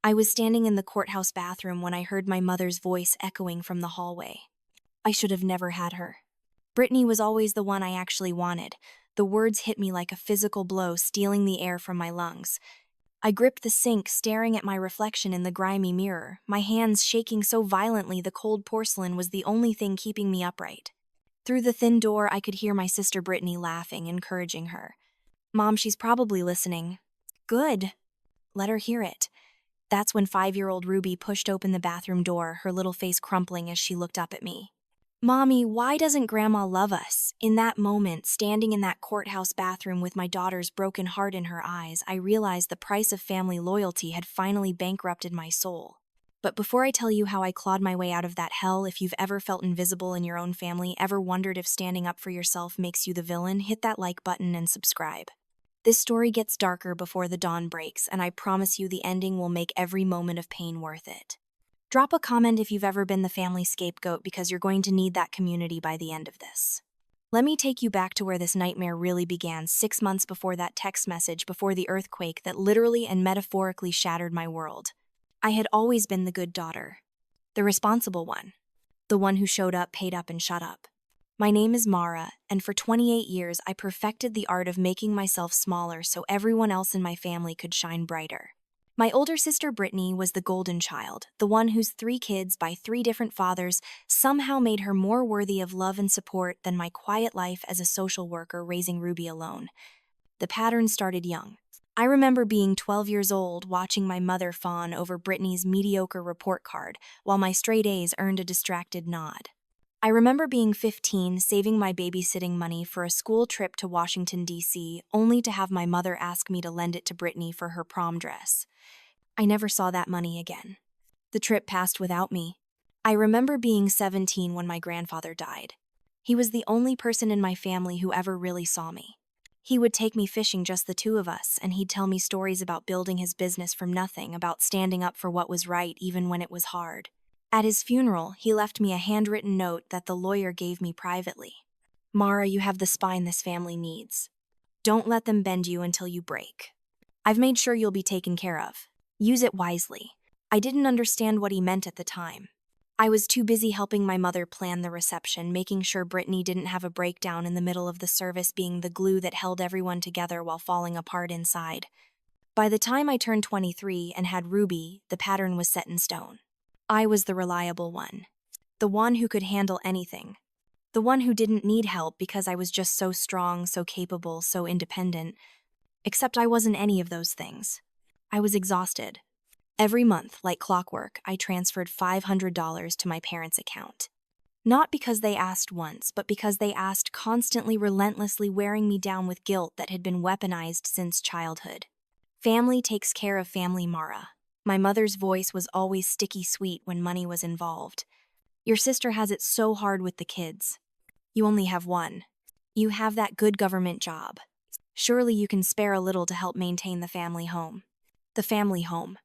I was standing in the courthouse bathroom when I heard my mother's voice echoing from the hallway. I should have never had her. Brittany was always the one I actually wanted. The words hit me like a physical blow, stealing the air from my lungs. I gripped the sink, staring at my reflection in the grimy mirror, my hands shaking so violently the cold porcelain was the only thing keeping me upright. Through the thin door, I could hear my sister Brittany laughing, encouraging her. "Mom, she's probably listening." "Good. Let her hear it." That's when 5-year-old Ruby pushed open the bathroom door, her little face crumpling as she looked up at me. "Mommy, why doesn't Grandma love us?" In that moment, standing in that courthouse bathroom with my daughter's broken heart in her eyes, I realized the price of family loyalty had finally bankrupted my soul. But before I tell you how I clawed my way out of that hell, if you've ever felt invisible in your own family, ever wondered if standing up for yourself makes you the villain, hit that like button and subscribe. This story gets darker before the dawn breaks, and I promise you the ending will make every moment of pain worth it. Drop a comment if you've ever been the family scapegoat, because you're going to need that community by the end of this. Let me take you back to where this nightmare really began, 6 months before that text message, before the earthquake that literally and metaphorically shattered my world. I had always been the good daughter, the responsible one, the one who showed up, paid up, and shut up. My name is Mara, and for 28 years I perfected the art of making myself smaller so everyone else in my family could shine brighter. My older sister Brittany was the golden child, the one whose 3 kids by 3 different fathers somehow made her more worthy of love and support than my quiet life as a social worker raising Ruby alone. The pattern started young. I remember being 12 years old, watching my mother fawn over Brittany's mediocre report card, while my straight A's earned a distracted nod. I remember being 15, saving my babysitting money for a school trip to Washington, D.C., only to have my mother ask me to lend it to Brittany for her prom dress. I never saw that money again. The trip passed without me. I remember being 17 when my grandfather died. He was the only person in my family who ever really saw me. He would take me fishing, just the 2 of us, and he'd tell me stories about building his business from nothing, about standing up for what was right even when it was hard. At his funeral, he left me a handwritten note that the lawyer gave me privately. "Mara, you have the spine this family needs. Don't let them bend you until you break. I've made sure you'll be taken care of. Use it wisely." I didn't understand what he meant at the time. I was too busy helping my mother plan the reception, making sure Brittany didn't have a breakdown in the middle of the service, being the glue that held everyone together while falling apart inside. By the time I turned 23 and had Ruby, the pattern was set in stone. I was the reliable one, the one who could handle anything, the one who didn't need help because I was just so strong, so capable, so independent. Except I wasn't any of those things. I was exhausted. Every month, like clockwork, I transferred $500 to my parents' account. Not because they asked once, but because they asked constantly, relentlessly, wearing me down with guilt that had been weaponized since childhood. Family takes care of family, Mara. My mother's voice was always sticky sweet when money was involved. Your sister has it so hard with the kids. You only have one. You have that good government job. Surely you can spare a little to help maintain the family home. The family home.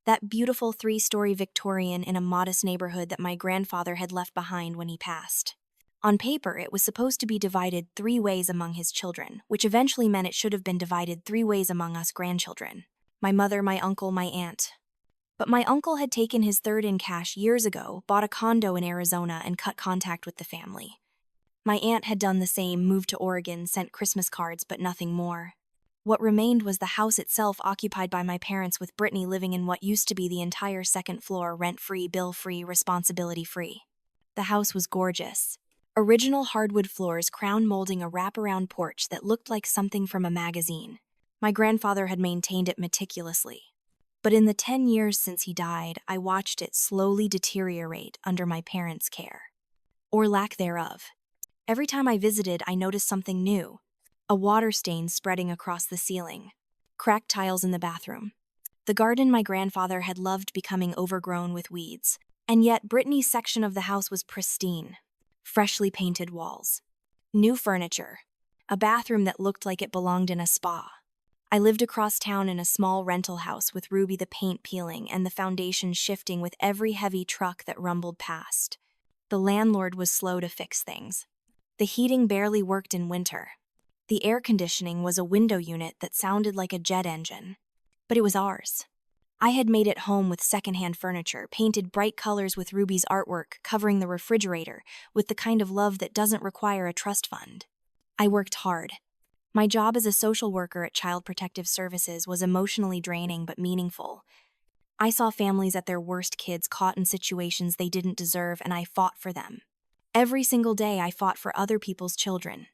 That beautiful 3-story Victorian in a modest neighborhood that my grandfather had left behind when he passed. On paper, it was supposed to be divided 3 ways among his children, which eventually meant it should have been divided 3 ways among us grandchildren. My mother, my uncle, my aunt. But my uncle had taken his third in cash years ago, bought a condo in Arizona, and cut contact with the family. My aunt had done the same, moved to Oregon, sent Christmas cards, but nothing more. What remained was the house itself, occupied by my parents, with Brittany living in what used to be the entire 2nd floor, rent-free, bill-free, responsibility-free. The house was gorgeous. Original hardwood floors, crown molding a wraparound porch that looked like something from a magazine. My grandfather had maintained it meticulously. But in the 10 years since he died, I watched it slowly deteriorate under my parents' care. Or lack thereof. Every time I visited, I noticed something new. A water stain spreading across the ceiling. Cracked tiles in the bathroom. The garden my grandfather had loved becoming overgrown with weeds. And yet Brittany's section of the house was pristine. Freshly painted walls. New furniture. A bathroom that looked like it belonged in a spa. I lived across town in a small rental house with Ruby, the paint peeling and the foundation shifting with every heavy truck that rumbled past. The landlord was slow to fix things. The heating barely worked in winter. The air conditioning was a window unit that sounded like a jet engine. But it was ours. I had made it home with secondhand furniture, painted bright colors with Ruby's artwork, covering the refrigerator, with the kind of love that doesn't require a trust fund. I worked hard. My job as a social worker at Child Protective Services was emotionally draining but meaningful. I saw families at their worst, kids caught in situations they didn't deserve, and I fought for them. Every single day I fought for other people's children.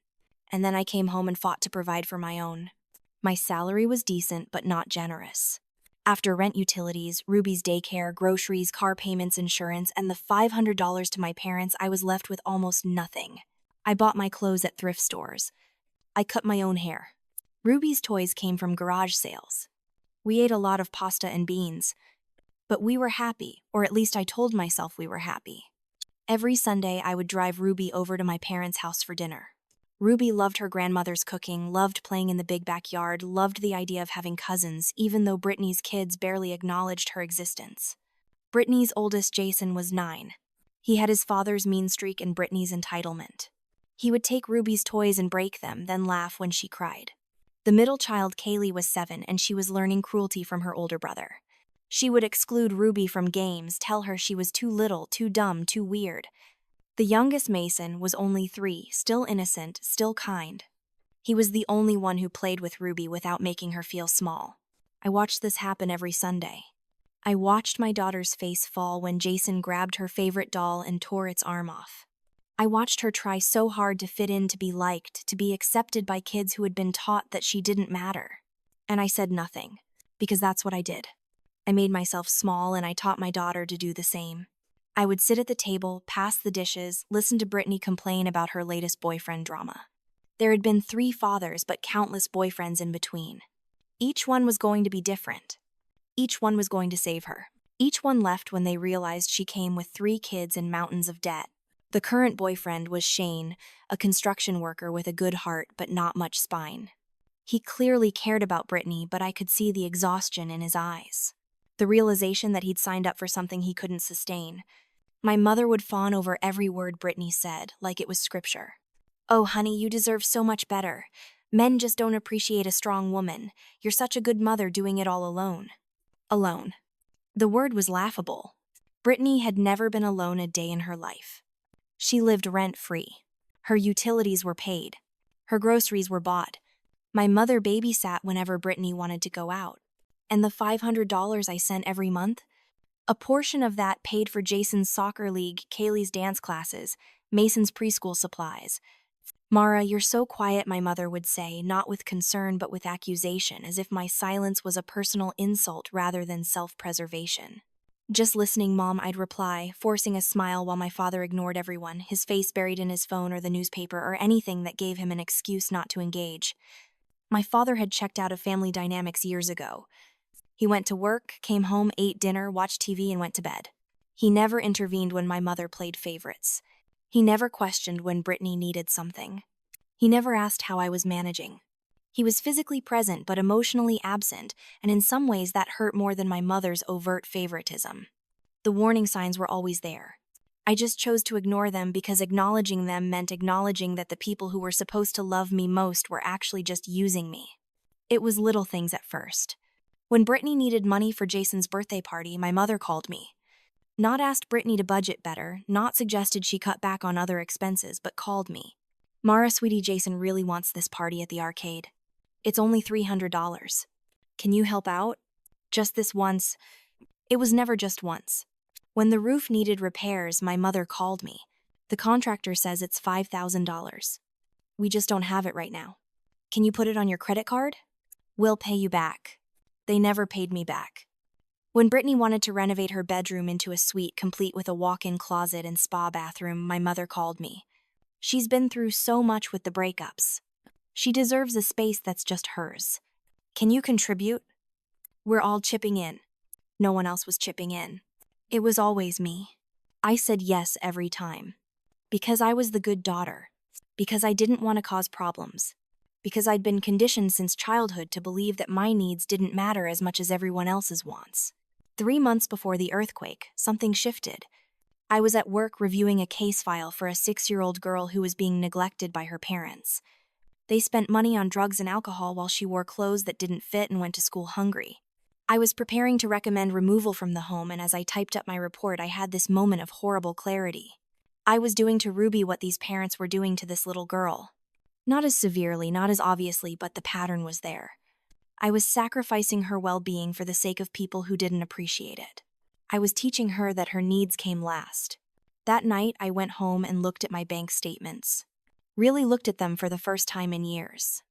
And then I came home and fought to provide for my own. My salary was decent but not generous. After rent, utilities, Ruby's daycare, groceries, car payments, insurance, and the $500 to my parents, I was left with almost nothing. I bought my clothes at thrift stores. I cut my own hair. Ruby's toys came from garage sales. We ate a lot of pasta and beans. But we were happy, or at least I told myself we were happy. Every Sunday, I would drive Ruby over to my parents' house for dinner. Ruby loved her grandmother's cooking, loved playing in the big backyard, loved the idea of having cousins, even though Brittany's kids barely acknowledged her existence. Brittany's oldest, Jason, was 9. He had his father's mean streak and Brittany's entitlement. He would take Ruby's toys and break them, then laugh when she cried. The middle child, Kaylee, was 7, and she was learning cruelty from her older brother. She would exclude Ruby from games, tell her she was too little, too dumb, too weird. The youngest, Mason, was only 3, still innocent, still kind. He was the only one who played with Ruby without making her feel small. I watched this happen every Sunday. I watched my daughter's face fall when Jason grabbed her favorite doll and tore its arm off. I watched her try so hard to fit in, to be liked, to be accepted by kids who had been taught that she didn't matter. And I said nothing, because that's what I did. I made myself small, and I taught my daughter to do the same. I would sit at the table, pass the dishes, listen to Brittany complain about her latest boyfriend drama. There had been 3 fathers, but countless boyfriends in between. Each one was going to be different. Each one was going to save her. Each one left when they realized she came with 3 kids and mountains of debt. The current boyfriend was Shane, a construction worker with a good heart but not much spine. He clearly cared about Brittany, but I could see the exhaustion in his eyes. The realization that he'd signed up for something he couldn't sustain. My mother would fawn over every word Brittany said, like it was scripture. "Oh, honey, you deserve so much better. Men just don't appreciate a strong woman. You're such a good mother doing it all alone." Alone. The word was laughable. Brittany had never been alone a day in her life. She lived rent-free. Her utilities were paid. Her groceries were bought. My mother babysat whenever Brittany wanted to go out. And the $500 I sent every month? A portion of that paid for Jason's soccer league, Kaylee's dance classes, Mason's preschool supplies. "Mara, you're so quiet," my mother would say, not with concern but with accusation, as if my silence was a personal insult rather than self-preservation. "Just listening, Mom," I'd reply, forcing a smile while my father ignored everyone, his face buried in his phone or the newspaper or anything that gave him an excuse not to engage. My father had checked out of family dynamics years ago. He went to work, came home, ate dinner, watched TV, and went to bed. He never intervened when my mother played favorites. He never questioned when Brittany needed something. He never asked how I was managing. He was physically present but emotionally absent, and in some ways that hurt more than my mother's overt favoritism. The warning signs were always there. I just chose to ignore them because acknowledging them meant acknowledging that the people who were supposed to love me most were actually just using me. It was little things at first. When Brittany needed money for Jason's birthday party, my mother called me. Not asked Brittany to budget better, not suggested she cut back on other expenses, but called me. "Mara, sweetie, Jason really wants this party at the arcade. It's only $300. Can you help out? Just this once." It was never just once. When the roof needed repairs, my mother called me. "The contractor says it's $5,000. We just don't have it right now. Can you put it on your credit card? We'll pay you back." They never paid me back. When Brittany wanted to renovate her bedroom into a suite complete with a walk-in closet and spa bathroom, my mother called me. She's been through so much with the breakups. She deserves a space that's just hers. "Can you contribute?" We're all chipping in. No one else was chipping in. It was always me. I said yes every time. Because I was the good daughter. Because I didn't want to cause problems. Because I'd been conditioned since childhood to believe that my needs didn't matter as much as everyone else's wants. 3 months before the earthquake, something shifted. I was at work reviewing a case file for a 6-year-old girl who was being neglected by her parents. They spent money on drugs and alcohol while she wore clothes that didn't fit and went to school hungry. I was preparing to recommend removal from the home, and as I typed up my report, I had this moment of horrible clarity. I was doing to Ruby what these parents were doing to this little girl. Not as severely, not as obviously, but the pattern was there. I was sacrificing her well-being for the sake of people who didn't appreciate it. I was teaching her that her needs came last. That night, I went home and looked at my bank statements. Really looked at them for the first time in years.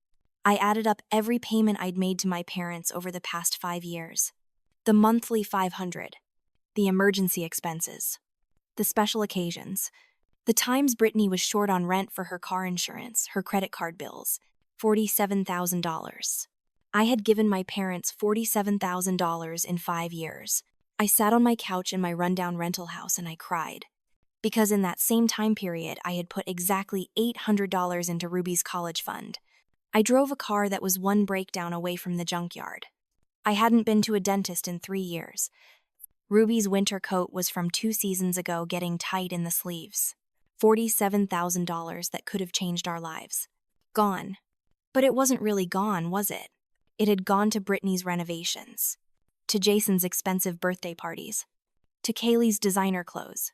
I added up every payment I'd made to my parents over the past 5 years. The monthly $500, the emergency expenses, the special occasions, the times Brittany was short on rent for her car insurance, her credit card bills, $47,000. I had given my parents $47,000 in 5 years. I sat on my couch in my rundown rental house and I cried. Because in that same time period, I had put exactly $800 into Ruby's college fund. I drove a car that was one breakdown away from the junkyard. I hadn't been to a dentist in 3 years. Ruby's winter coat was from 2 seasons ago, getting tight in the sleeves. $47,000 that could have changed our lives. Gone. But it wasn't really gone, was it? It had gone to Brittany's renovations, to Jason's expensive birthday parties, to Kaylee's designer clothes,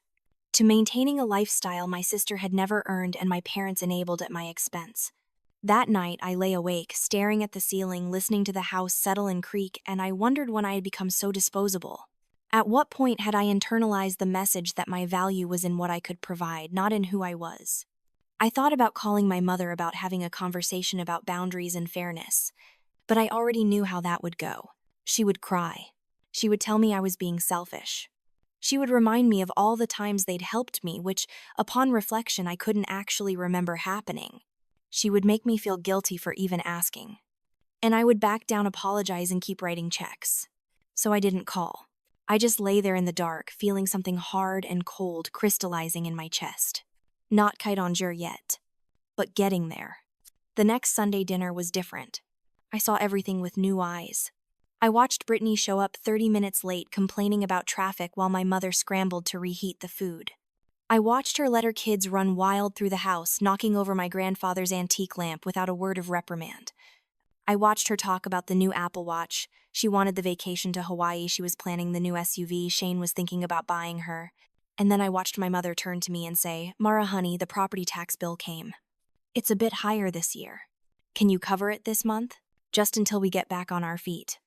to maintaining a lifestyle my sister had never earned and my parents enabled at my expense. That night, I lay awake, staring at the ceiling, listening to the house settle and creak, and I wondered when I had become so disposable. At what point had I internalized the message that my value was in what I could provide, not in who I was? I thought about calling my mother, about having a conversation about boundaries and fairness, but I already knew how that would go. She would cry. She would tell me I was being selfish. She would remind me of all the times they'd helped me, which, upon reflection, I couldn't actually remember happening. She would make me feel guilty for even asking. And I would back down, apologize, and keep writing checks. So I didn't call. I just lay there in the dark, feeling something hard and cold crystallizing in my chest. Not quite en jour yet, but getting there. The next Sunday dinner was different. I saw everything with new eyes. I watched Brittany show up 30 minutes late, complaining about traffic while my mother scrambled to reheat the food. I watched her let her kids run wild through the house, knocking over my grandfather's antique lamp without a word of reprimand. I watched her talk about the new Apple Watch. She wanted the vacation to Hawaii. She was planning the new SUV Shane was thinking about buying her. And then I watched my mother turn to me and say, "Mara, honey, the property tax bill came. It's a bit higher this year. Can you cover it this month? Just until we get back on our feet."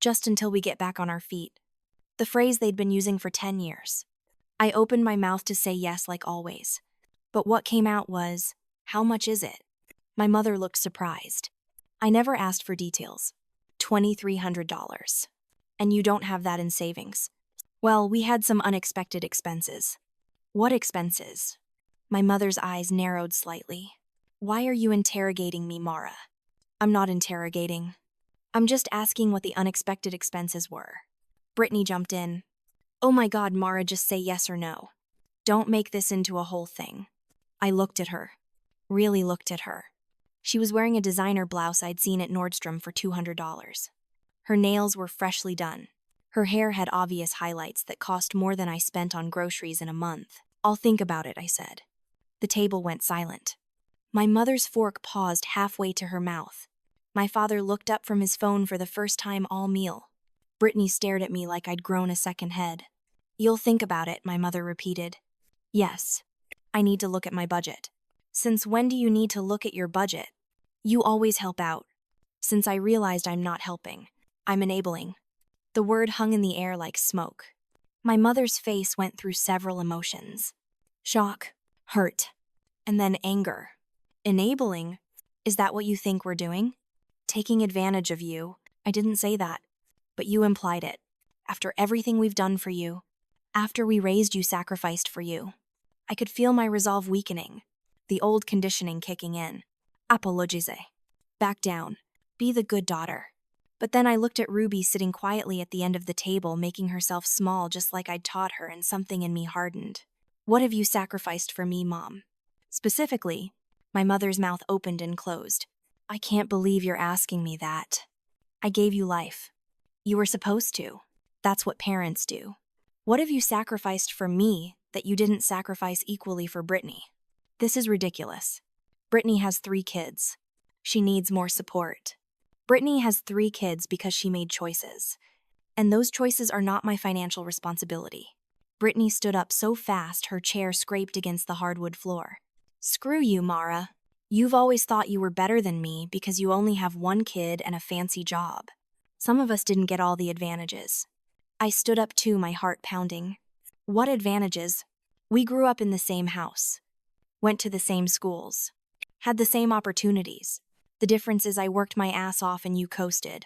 Just until we get back on our feet. The phrase they'd been using for 10 years. I opened my mouth to say yes, like always. But what came out was, "How much is it?" My mother looked surprised. I never asked for details. $2,300. And you don't have that in savings? Well, we had some unexpected expenses. What expenses? My mother's eyes narrowed slightly. Why are you interrogating me, Mara? I'm not interrogating. I'm just asking what the unexpected expenses were. Brittany jumped in. Oh my God, Mara, just say yes or no. Don't make this into a whole thing. I looked at her. Really looked at her. She was wearing a designer blouse I'd seen at Nordstrom for $200. Her nails were freshly done. Her hair had obvious highlights that cost more than I spent on groceries in a month. I'll think about it, I said. The table went silent. My mother's fork paused halfway to her mouth. My father looked up from his phone for the first time all meal. Brittany stared at me like I'd grown a second head. You'll think about it, my mother repeated. Yes. I need to look at my budget. Since when do you need to look at your budget? You always help out. Since I realized I'm not helping, I'm enabling. The word hung in the air like smoke. My mother's face went through several emotions. Shock, hurt, and then anger. Enabling? Is that what you think we're doing? Taking advantage of you? I didn't say that, but you implied it. After everything we've done for you, after we raised you, sacrificed for you. I could feel my resolve weakening, the old conditioning kicking in. Apologize. Back down. Be the good daughter. But then I looked at Ruby sitting quietly at the end of the table, making herself small just like I'd taught her, and something in me hardened. What have you sacrificed for me, Mom? Specifically, my mother's mouth opened and closed. I can't believe you're asking me that. I gave you life. You were supposed to. That's what parents do. What have you sacrificed for me that you didn't sacrifice equally for Brittany? This is ridiculous. Brittany has 3 kids. She needs more support. Brittany has 3 kids because she made choices. And those choices are not my financial responsibility. Brittany stood up so fast her chair scraped against the hardwood floor. Screw you, Mara. You've always thought you were better than me because you only have one kid and a fancy job. Some of us didn't get all the advantages. I stood up too, my heart pounding. What advantages? We grew up in the same house, went to the same schools, had the same opportunities. The difference is I worked my ass off and you coasted.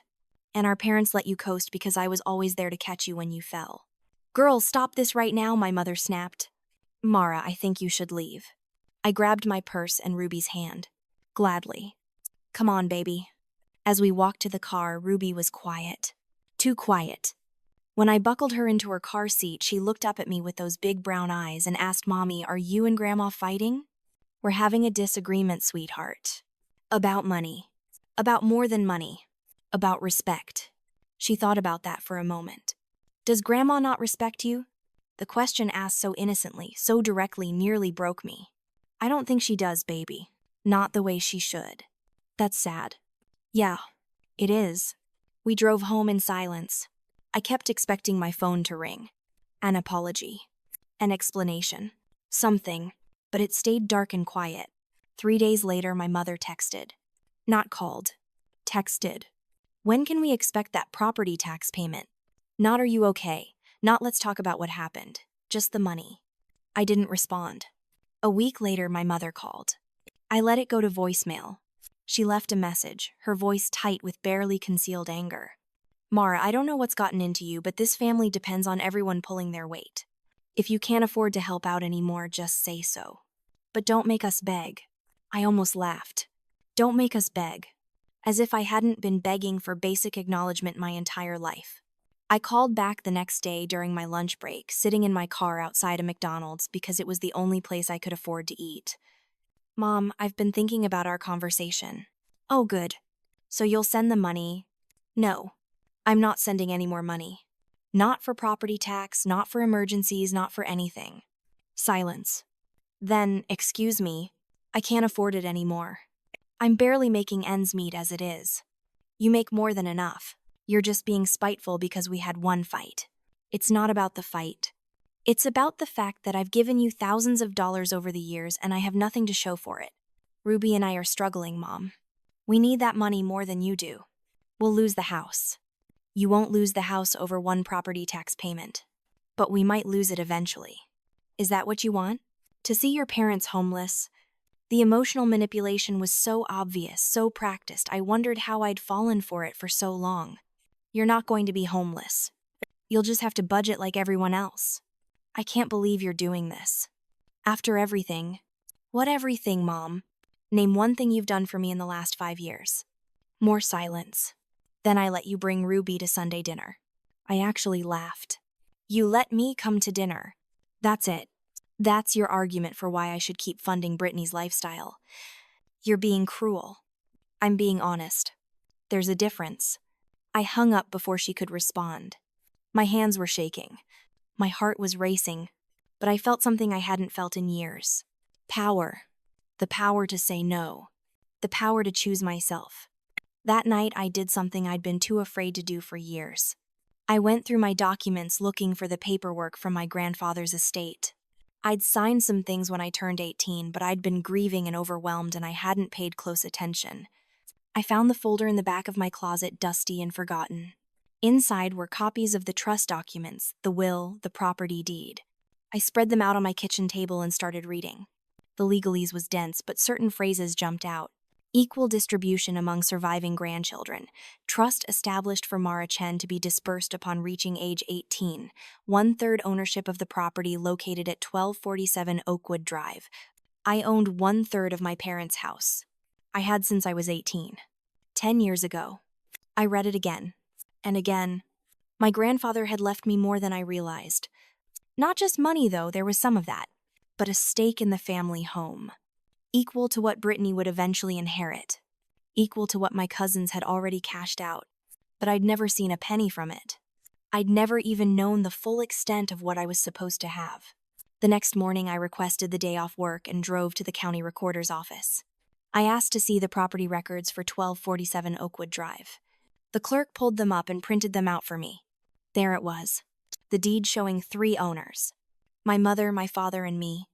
And our parents let you coast because I was always there to catch you when you fell. Girls, stop this right now, my mother snapped. Mara, I think you should leave. I grabbed my purse and Ruby's hand. Gladly. Come on, baby. As we walked to the car, Ruby was quiet. Too quiet. When I buckled her into her car seat, she looked up at me with those big brown eyes and asked Mommy, "Are you and Grandma fighting?" "We're having a disagreement, sweetheart. About money. About more than money. About respect." She thought about that for a moment. "Does Grandma not respect you?" The question asked so innocently, so directly, nearly broke me. "I don't think she does, baby. Not the way she should." "That's sad." "Yeah, it is." We drove home in silence. I kept expecting my phone to ring. An apology. An explanation. Something. But it stayed dark and quiet. 3 days later, my mother texted. Not called. Texted. "When can we expect that property tax payment?" Not "Are you okay?" Not "Let's talk about what happened." Just the money. I didn't respond. A week later, my mother called. I let it go to voicemail. She left a message, her voice tight with barely concealed anger. "Mara, I don't know what's gotten into you, but this family depends on everyone pulling their weight. If you can't afford to help out anymore, just say so. But don't make us beg." I almost laughed. Don't make us beg. As if I hadn't been begging for basic acknowledgement my entire life. I called back the next day during my lunch break, sitting in my car outside a McDonald's because it was the only place I could afford to eat. "Mom, I've been thinking about our conversation." "Oh, good. So you'll send the money?" "No. I'm not sending any more money. Not for property tax, not for emergencies, not for anything." Silence. Then, "Excuse me, I can't afford it anymore. I'm barely making ends meet as it is." "You make more than enough. You're just being spiteful because we had one fight." "It's not about the fight. It's about the fact that I've given you thousands of dollars over the years and I have nothing to show for it. Ruby and I are struggling, Mom. We need that money more than you do. We'll lose the house." "You won't lose the house over one property tax payment. But we might lose it eventually." "Is that what you want? To see your parents homeless?" The emotional manipulation was so obvious, so practiced, I wondered how I'd fallen for it for so long. "You're not going to be homeless. You'll just have to budget like everyone else." "I can't believe you're doing this. After everything." "What everything, Mom? Name one thing you've done for me in the last 5 years." More silence. "Then I let you bring Ruby to Sunday dinner." I actually laughed. "You let me come to dinner. That's it. That's your argument for why I should keep funding Brittany's lifestyle. You're being cruel." "I'm being honest. There's a difference." I hung up before she could respond. My hands were shaking. My heart was racing. But I felt something I hadn't felt in years. Power. The power to say no. The power to choose myself. That night, I did something I'd been too afraid to do for years. I went through my documents looking for the paperwork from my grandfather's estate. I'd signed some things when I turned 18, but I'd been grieving and overwhelmed and I hadn't paid close attention. I found the folder in the back of my closet, dusty and forgotten. Inside were copies of the trust documents, the will, the property deed. I spread them out on my kitchen table and started reading. The legalese was dense, but certain phrases jumped out. Equal distribution among surviving grandchildren. Trust established for Mara Chen to be dispersed upon reaching age 18. 1/3 ownership of the property located at 1247 Oakwood Drive. I owned 1/3 of my parents' house. I had since I was 18. 10 years ago. I read it again. And again. My grandfather had left me more than I realized. Not just money, though, there was some of that. But a stake in the family home. Equal to what Brittany would eventually inherit. Equal to what my cousins had already cashed out. But I'd never seen a penny from it. I'd never even known the full extent of what I was supposed to have. The next morning, I requested the day off work and drove to the county recorder's office. I asked to see the property records for 1247 Oakwood Drive. The clerk pulled them up and printed them out for me. There it was. The deed showing 3 owners. My mother, my father, and me.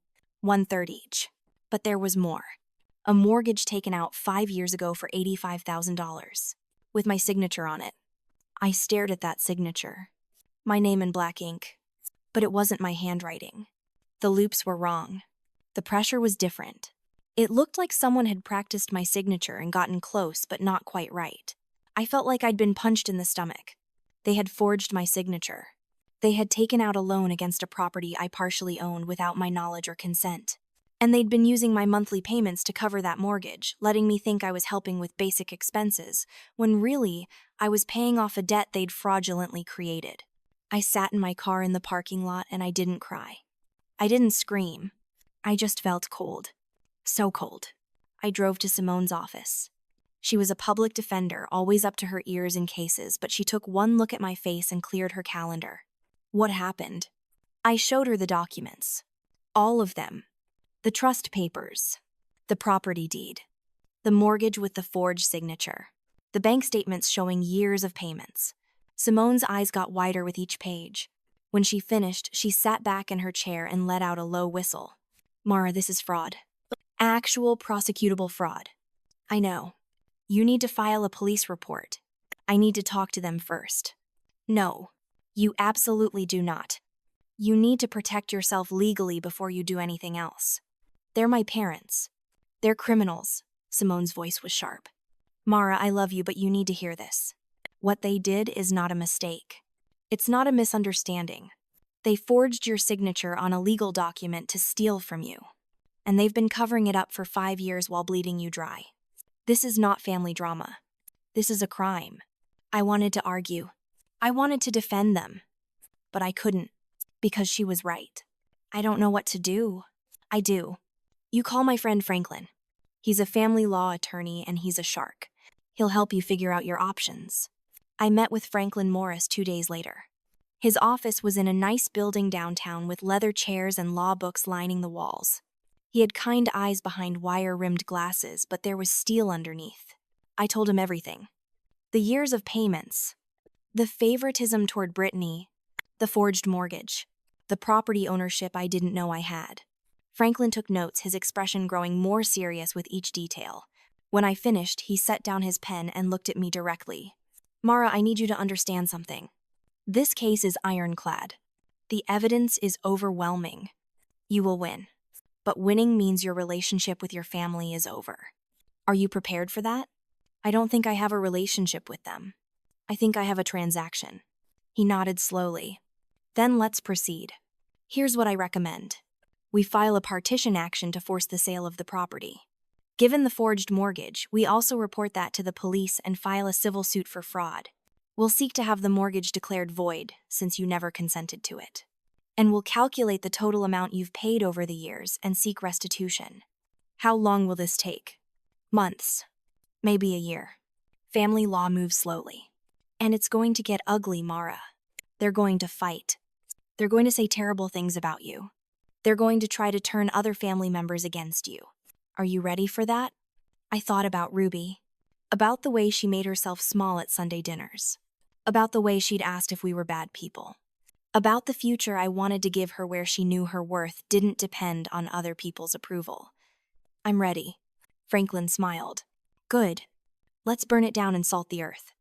1/3 each. But there was more. A mortgage taken out 5 years ago for $85,000. With my signature on it. I stared at that signature. My name in black ink. But it wasn't my handwriting. The loops were wrong. The pressure was different. It looked like someone had practiced my signature and gotten close, but not quite right. I felt like I'd been punched in the stomach. They had forged my signature. They had taken out a loan against a property I partially owned without my knowledge or consent. And they'd been using my monthly payments to cover that mortgage, letting me think I was helping with basic expenses, when really, I was paying off a debt they'd fraudulently created. I sat in my car in the parking lot and I didn't cry. I didn't scream. I just felt cold. So cold. I drove to Simone's office. She was a public defender, always up to her ears in cases, but she took one look at my face and cleared her calendar. What happened? I showed her the documents. All of them. The trust papers. The property deed. The mortgage with the forged signature. The bank statements showing years of payments. Simone's eyes got wider with each page. When she finished, she sat back in her chair and let out a low whistle. Mara, this is fraud. Actual prosecutable fraud. I know. You need to file a police report. I need to talk to them first. No, you absolutely do not. You need to protect yourself legally before you do anything else. They're my parents. They're criminals. Simone's voice was sharp. Mara, I love you, but you need to hear this. What they did is not a mistake. It's not a misunderstanding. They forged your signature on a legal document to steal from you. And they've been covering it up for 5 years while bleeding you dry. This is not family drama. This is a crime. I wanted to argue. I wanted to defend them. But I couldn't, because she was right. I don't know what to do. I do. You call my friend Franklin. He's a family law attorney and he's a shark. He'll help you figure out your options. I met with Franklin Morris 2 days later. His office was in a nice building downtown with leather chairs and law books lining the walls. He had kind eyes behind wire-rimmed glasses, but there was steel underneath. I told him everything. The years of payments. The favoritism toward Brittany. The forged mortgage. The property ownership I didn't know I had. Franklin took notes, his expression growing more serious with each detail. When I finished, he set down his pen and looked at me directly. Mara, I need you to understand something. This case is ironclad. The evidence is overwhelming. You will win. But winning means your relationship with your family is over. Are you prepared for that? I don't think I have a relationship with them. I think I have a transaction. He nodded slowly. Then let's proceed. Here's what I recommend. We file a partition action to force the sale of the property. Given the forged mortgage, we also report that to the police and file a civil suit for fraud. We'll seek to have the mortgage declared void, since you never consented to it. And we'll calculate the total amount you've paid over the years and seek restitution. How long will this take? Months. Maybe a year. Family law moves slowly. And it's going to get ugly, Mara. They're going to fight. They're going to say terrible things about you. They're going to try to turn other family members against you. Are you ready for that? I thought about Ruby. About the way she made herself small at Sunday dinners. About the way she'd asked if we were bad people. About the future I wanted to give her where she knew her worth didn't depend on other people's approval. I'm ready. Franklin smiled. Good. Let's burn it down and salt the earth.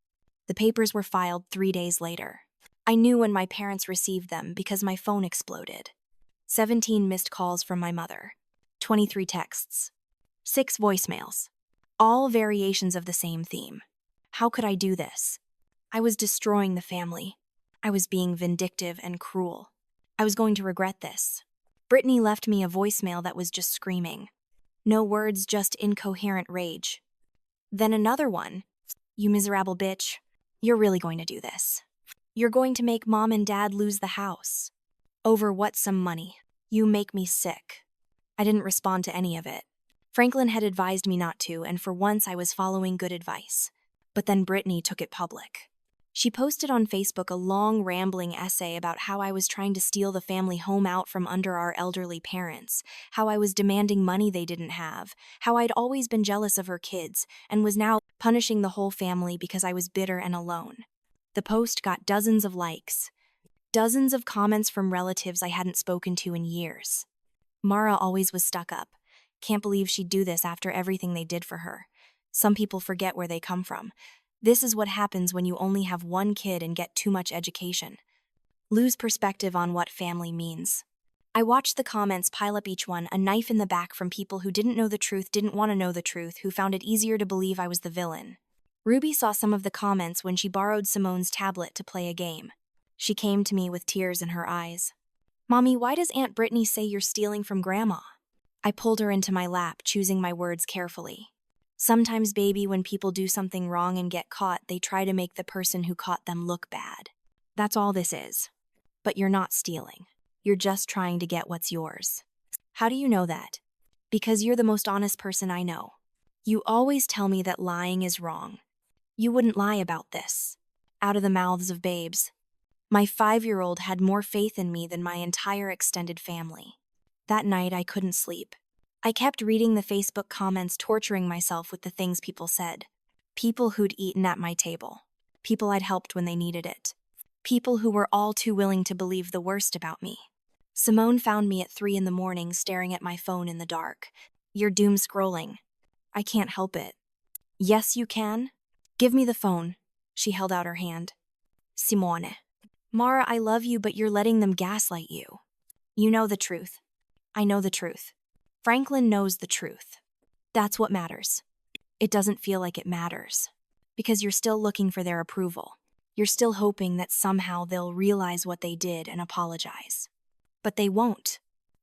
The papers were filed 3 days later. I knew when my parents received them because my phone exploded. 17 missed calls from my mother. 23 texts. 6 voicemails. All variations of the same theme. How could I do this? I was destroying the family. I was being vindictive and cruel. I was going to regret this. Brittany left me a voicemail that was just screaming. No words, just incoherent rage. Then another one. You miserable bitch. You're really going to do this. You're going to make Mom and Dad lose the house. Over what, some money? You make me sick. I didn't respond to any of it. Franklin had advised me not to, and for once I was following good advice. But then Brittany took it public. She posted on Facebook a long, rambling essay about how I was trying to steal the family home out from under our elderly parents, how I was demanding money they didn't have, how I'd always been jealous of her kids, and was now punishing the whole family because I was bitter and alone. The post got dozens of likes, dozens of comments from relatives I hadn't spoken to in years. Mara always was stuck up. Can't believe she'd do this after everything they did for her. Some people forget where they come from. This is what happens when you only have one kid and get too much education. Lose perspective on what family means. I watched the comments pile up, each one a knife in the back, from people who didn't know the truth, didn't want to know the truth, who found it easier to believe I was the villain. Ruby saw some of the comments when she borrowed Simone's tablet to play a game. She came to me with tears in her eyes. "Mommy, why does Aunt Brittany say you're stealing from Grandma?" I pulled her into my lap, choosing my words carefully. "Sometimes, baby, when people do something wrong and get caught, they try to make the person who caught them look bad. That's all this is. But you're not stealing. You're just trying to get what's yours." "How do you know that?" "Because you're the most honest person I know. You always tell me that lying is wrong. You wouldn't lie about this." Out of the mouths of babes. My 5-year-old had more faith in me than my entire extended family. That night, I couldn't sleep. I kept reading the Facebook comments, torturing myself with the things people said. People who'd eaten at my table. People I'd helped when they needed it. People who were all too willing to believe the worst about me. Simone found me at 3 in the morning, staring at my phone in the dark. "You're doom scrolling." "I can't help it." "Yes, you can. Give me the phone." She held out her hand. "Simone." "Mara, I love you, but you're letting them gaslight you." "You know the truth." "I know the truth. Franklin knows the truth. That's what matters." "It doesn't feel like it matters. Because you're still looking for their approval. You're still hoping that somehow they'll realize what they did and apologize. But they won't.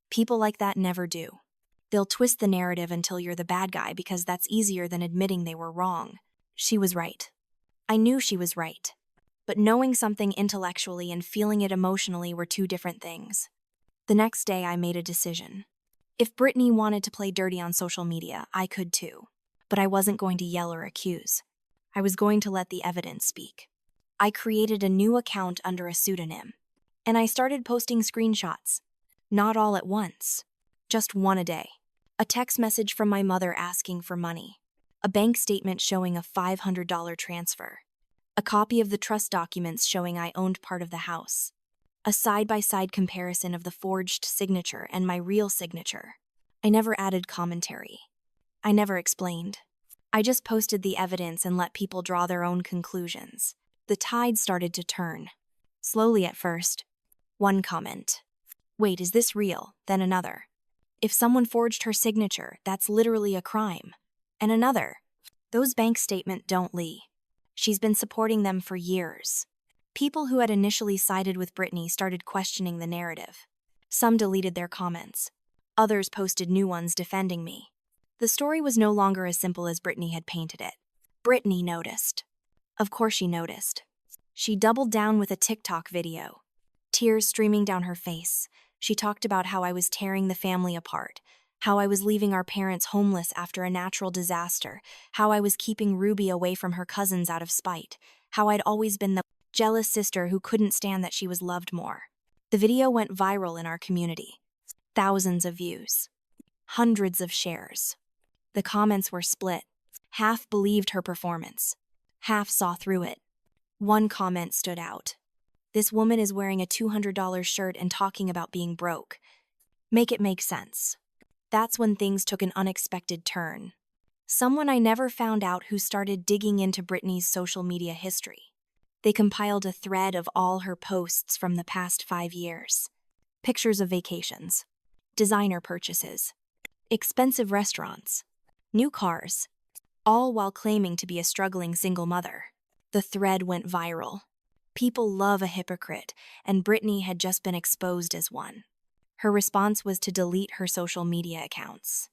People like that never do. They'll twist the narrative until you're the bad guy, because that's easier than admitting they were wrong." She was right. I knew she was right. But knowing something intellectually and feeling it emotionally were two different things. The next day, I made a decision. If Brittany wanted to play dirty on social media, I could too. But I wasn't going to yell or accuse. I was going to let the evidence speak. I created a new account under a pseudonym. And I started posting screenshots. Not all at once. Just one a day. A text message from my mother asking for money. A bank statement showing a $500 transfer. A copy of the trust documents showing I owned part of the house. A side-by-side comparison of the forged signature and my real signature. I never added commentary. I never explained. I just posted the evidence and let people draw their own conclusions. The tide started to turn. Slowly at first. One comment. "Wait, is this real?" Then another. "If someone forged her signature, that's literally a crime." And another. "Those bank statements don't lie. She's been supporting them for years." People who had initially sided with Brittany started questioning the narrative. Some deleted their comments. Others posted new ones defending me. The story was no longer as simple as Brittany had painted it. Brittany noticed. Of course she noticed. She doubled down with a TikTok video. Tears streaming down her face. She talked about how I was tearing the family apart, how I was leaving our parents homeless after a natural disaster, how I was keeping Ruby away from her cousins out of spite, how I'd always been the jealous sister who couldn't stand that she was loved more. The video went viral in our community. Thousands of views. Hundreds of shares. The comments were split. Half believed her performance. Half saw through it. One comment stood out. "This woman is wearing a $200 shirt and talking about being broke. Make it make sense." That's when things took an unexpected turn. Someone I never found out who started digging into Brittany's social media history. They compiled a thread of all her posts from the past 5 years. Pictures of vacations, designer purchases, expensive restaurants, new cars, all while claiming to be a struggling single mother. The thread went viral. People love a hypocrite, and Brittany had just been exposed as one. Her response was to delete her social media accounts.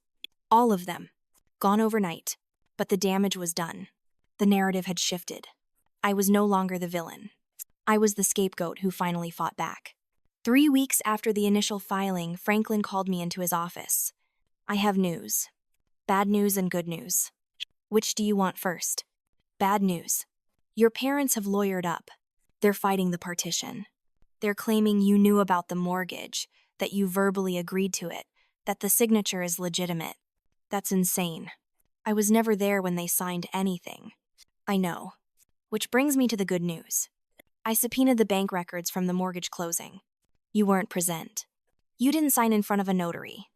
All of them. Gone overnight. But the damage was done. The narrative had shifted. I was no longer the villain. I was the scapegoat who finally fought back. 3 weeks after the initial filing, Franklin called me into his office. "I have news. Bad news and good news." "Which do you want first?" "Bad news. Your parents have lawyered up. They're fighting the partition. They're claiming you knew about the mortgage, that you verbally agreed to it, that the signature is legitimate. That's insane. I was never there when they signed anything." "I know. Which brings me to the good news. I subpoenaed the bank records from the mortgage closing. You weren't present. You didn't sign in front of a notary.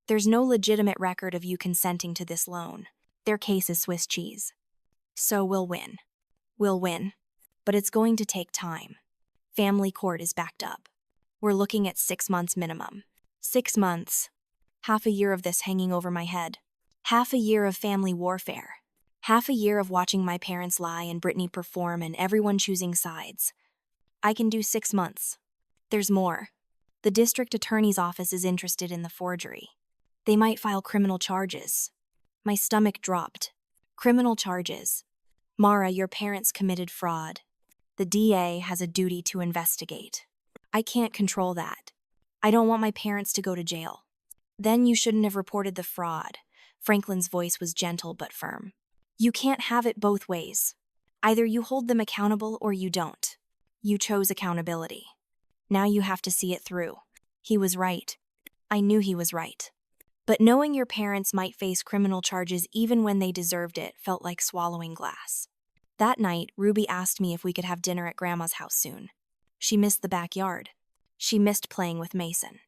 There's no legitimate record of you consenting to this loan. Their case is Swiss cheese. So we'll win. We'll win. But it's going to take time. Family court is backed up. We're looking at 6 months minimum. 6 months. Half a year of this hanging over my head. Half a year of family warfare. Half a year of watching my parents lie and Brittany perform and everyone choosing sides. I can do 6 months. There's more. The district attorney's office is interested in the forgery. They might file criminal charges. My stomach dropped. Criminal charges. Mara, your parents committed fraud. The DA has a duty to investigate. I can't control that. I don't want my parents to go to jail. Then you shouldn't have reported the fraud. Franklin's voice was gentle but firm. You can't have it both ways. Either you hold them accountable or you don't. You chose accountability. Now you have to see it through. He was right. I knew he was right. But knowing your parents might face criminal charges even when they deserved it felt like swallowing glass. That night, Ruby asked me if we could have dinner at Grandma's house soon. She missed the backyard. She missed playing with Mason.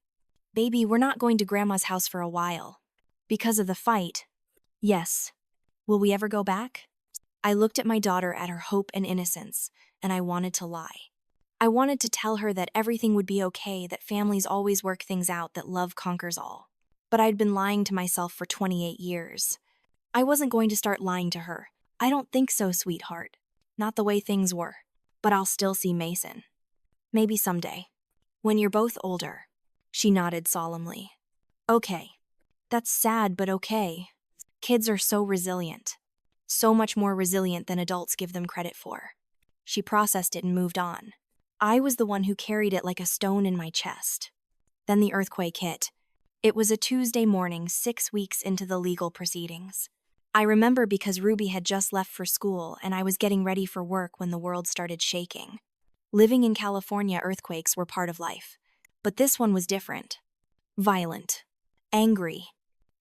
Baby, we're not going to Grandma's house for a while. Because of the fight. Yes. Will we ever go back? I looked at my daughter at her hope and innocence, and I wanted to lie. I wanted to tell her that everything would be okay, that families always work things out, that love conquers all. But I'd been lying to myself for 28 years. I wasn't going to start lying to her. I don't think so, sweetheart. Not the way things were. But I'll still see Mason. Maybe someday. When you're both older. She nodded solemnly. Okay. That's sad, but okay. Kids are so resilient. So much more resilient than adults give them credit for. She processed it and moved on. I was the one who carried it like a stone in my chest. Then the earthquake hit. It was a Tuesday morning, 6 weeks into the legal proceedings. I remember because Ruby had just left for school and I was getting ready for work when the world started shaking. Living in California, earthquakes were part of life. But this one was different. Violent. Angry.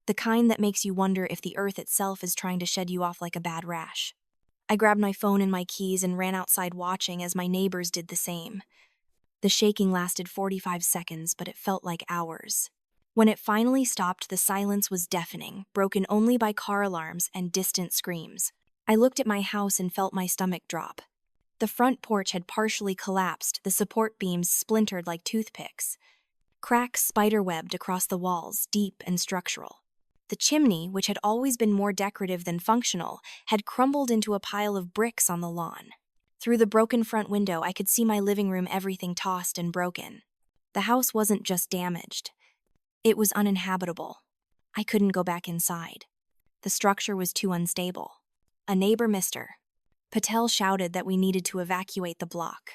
The kind that makes you wonder if the earth itself is trying to shed you off like a bad rash. I grabbed my phone and my keys and ran outside watching as my neighbors did the same. The shaking lasted 45 seconds, but it felt like hours. When it finally stopped, the silence was deafening, broken only by car alarms and distant screams. I looked at my house and felt my stomach drop. The front porch had partially collapsed, the support beams splintered like toothpicks. Cracks spiderwebbed across the walls, deep and structural. The chimney, which had always been more decorative than functional, had crumbled into a pile of bricks on the lawn. Through the broken front window, I could see my living room, everything tossed and broken. The house wasn't just damaged. It was uninhabitable. I couldn't go back inside. The structure was too unstable. A neighbor, Mr. Patel, shouted that we needed to evacuate the block.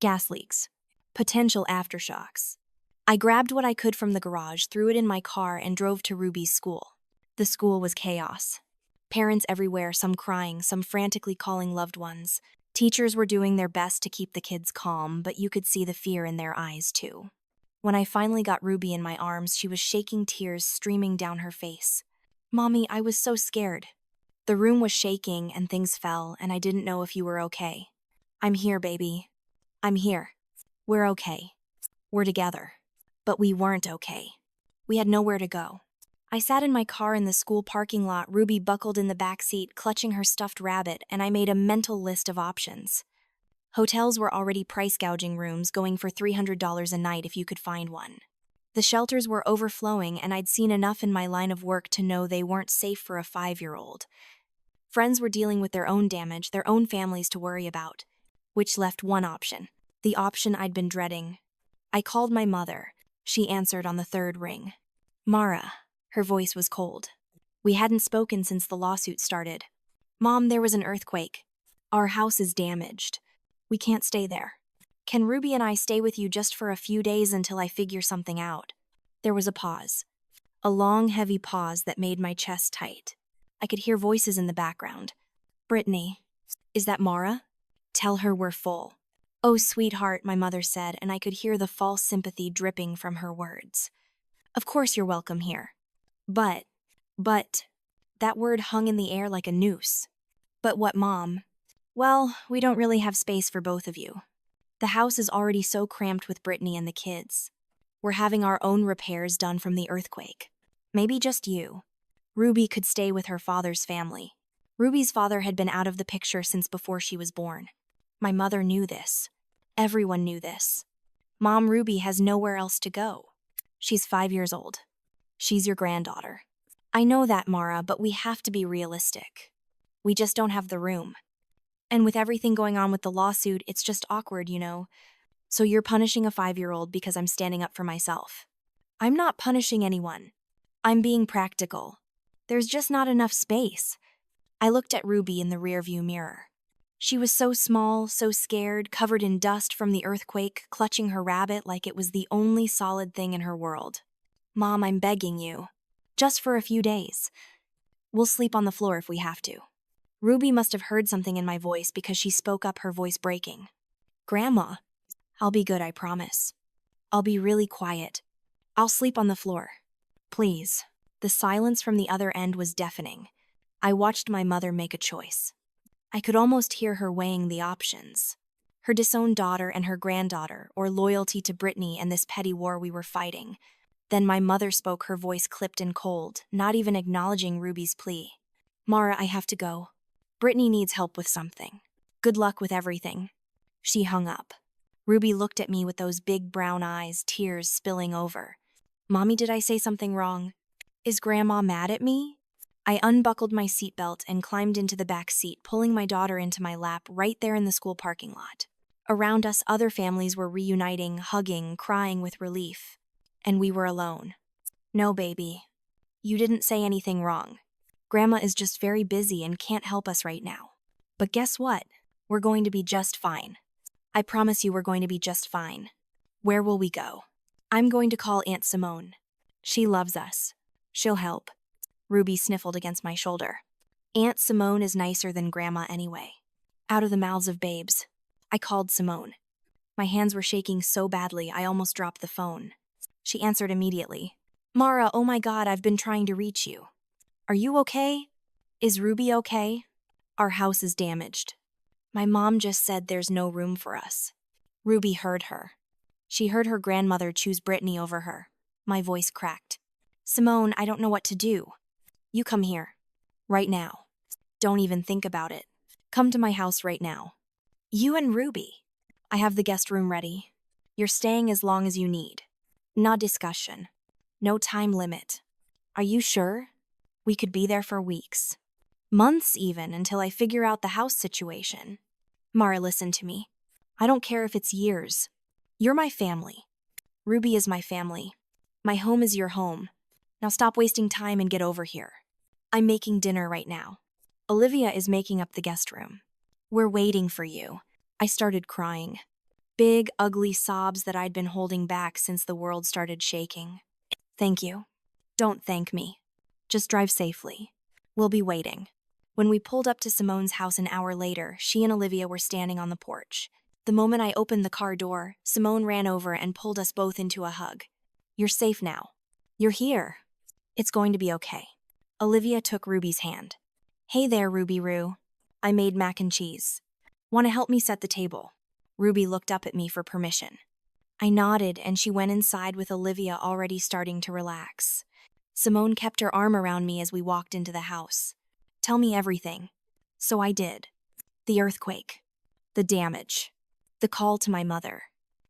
Gas leaks. Potential aftershocks. I grabbed what I could from the garage, threw it in my car, and drove to Ruby's school. The school was chaos. Parents everywhere, some crying, some frantically calling loved ones. Teachers were doing their best to keep the kids calm, but you could see the fear in their eyes too. When I finally got Ruby in my arms, she was shaking, tears streaming down her face. Mommy, I was so scared. The room was shaking and things fell, and I didn't know if you were okay. I'm here, baby. I'm here. We're okay. We're together. But we weren't okay. We had nowhere to go. I sat in my car in the school parking lot, Ruby buckled in the back seat, clutching her stuffed rabbit, and I made a mental list of options. Hotels were already price gouging rooms, going for $300 a night if you could find one. The shelters were overflowing, and I'd seen enough in my line of work to know they weren't safe for a 5-year-old. Friends were dealing with their own damage, their own families to worry about, which left one option, the option I'd been dreading. I called my mother. She answered on the third ring. Mara. Her voice was cold. We hadn't spoken since the lawsuit started. Mom, there was an earthquake. Our house is damaged. We can't stay there. Can Ruby and I stay with you just for a few days until I figure something out? There was a pause. A long, heavy pause that made my chest tight. I could hear voices in the background. Brittany. Is that Mara? Tell her we're full. Oh, sweetheart, my mother said, and I could hear the false sympathy dripping from her words. Of course you're welcome here. But, that word hung in the air like a noose. But what, Mom? Well, we don't really have space for both of you. The house is already so cramped with Brittany and the kids. We're having our own repairs done from the earthquake. Maybe just you. Ruby could stay with her father's family. Ruby's father had been out of the picture since before she was born. My mother knew this. Everyone knew this. Mom Ruby has nowhere else to go. She's 5 years old. She's your granddaughter. I know that, Mara, but we have to be realistic. We just don't have the room. And with everything going on with the lawsuit, it's just awkward, you know. So you're punishing a 5-year-old because I'm standing up for myself. I'm not punishing anyone. I'm being practical. There's just not enough space. I looked at Ruby in the rearview mirror. She was so small, so scared, covered in dust from the earthquake, clutching her rabbit like it was the only solid thing in her world. Mom, I'm begging you. Just for a few days. We'll sleep on the floor if we have to. Ruby must have heard something in my voice because she spoke up, her voice breaking. Grandma, I'll be good, I promise. I'll be really quiet. I'll sleep on the floor. Please. The silence from the other end was deafening. I watched my mother make a choice. I could almost hear her weighing the options. Her disowned daughter and her granddaughter, or loyalty to Brittany and this petty war we were fighting. Then my mother spoke, her voice clipped and cold, not even acknowledging Ruby's plea. Mara, I have to go. Brittany needs help with something. Good luck with everything. She hung up. Ruby looked at me with those big brown eyes, tears spilling over. Mommy, did I say something wrong? Is Grandma mad at me? I unbuckled my seatbelt and climbed into the back seat, pulling my daughter into my lap right there in the school parking lot. Around us, other families were reuniting, hugging, crying with relief. And we were alone. No, baby. You didn't say anything wrong. Grandma is just very busy and can't help us right now. But guess what? We're going to be just fine. I promise you we're going to be just fine. Where will we go? I'm going to call Aunt Simone. She loves us. She'll help. Ruby sniffled against my shoulder. Aunt Simone is nicer than Grandma anyway. Out of the mouths of babes. I called Simone. My hands were shaking so badly I almost dropped the phone. She answered immediately. Mara, oh my God, I've been trying to reach you. Are you okay? Is Ruby okay? Our house is damaged. My mom just said there's no room for us. Ruby heard her. She heard her grandmother choose Brittany over her. My voice cracked. Simone, I don't know what to do. You come here. Right now. Don't even think about it. Come to my house right now. You and Ruby. I have the guest room ready. You're staying as long as you need. No discussion. No time limit. Are you sure? We could be there for weeks. Months even, until I figure out the house situation. Mara, listen to me. I don't care if it's years. You're my family. Ruby is my family. My home is your home. Now stop wasting time and get over here. I'm making dinner right now. Olivia is making up the guest room. We're waiting for you. I started crying. Big, ugly sobs that I'd been holding back since the world started shaking. Thank you. Don't thank me. Just drive safely. We'll be waiting. When we pulled up to Simone's house an hour later, she and Olivia were standing on the porch. The moment I opened the car door, Simone ran over and pulled us both into a hug. You're safe now. You're here. It's going to be okay. Olivia took Ruby's hand. Hey there, Ruby Roo. I made mac and cheese. Want to help me set the table? Ruby looked up at me for permission. I nodded and she went inside with Olivia already starting to relax. Simone kept her arm around me as we walked into the house. Tell me everything. So I did. The earthquake. The damage. The call to my mother.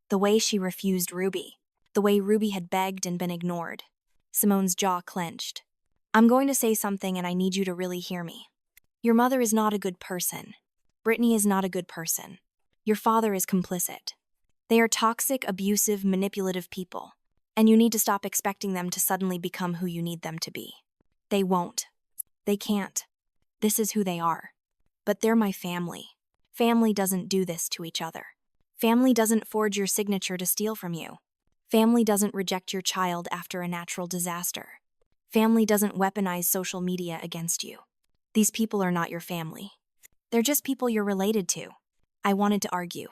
The way she refused Ruby. The way Ruby had begged and been ignored. Simone's jaw clenched. I'm going to say something and I need you to really hear me. Your mother is not a good person. Brittany is not a good person. Your father is complicit. They are toxic, abusive, manipulative people. And you need to stop expecting them to suddenly become who you need them to be. They won't. They can't. This is who they are. But they're my family. Family doesn't do this to each other. Family doesn't forge your signature to steal from you. Family doesn't reject your child after a natural disaster. Family doesn't weaponize social media against you. These people are not your family. They're just people you're related to. I wanted to argue.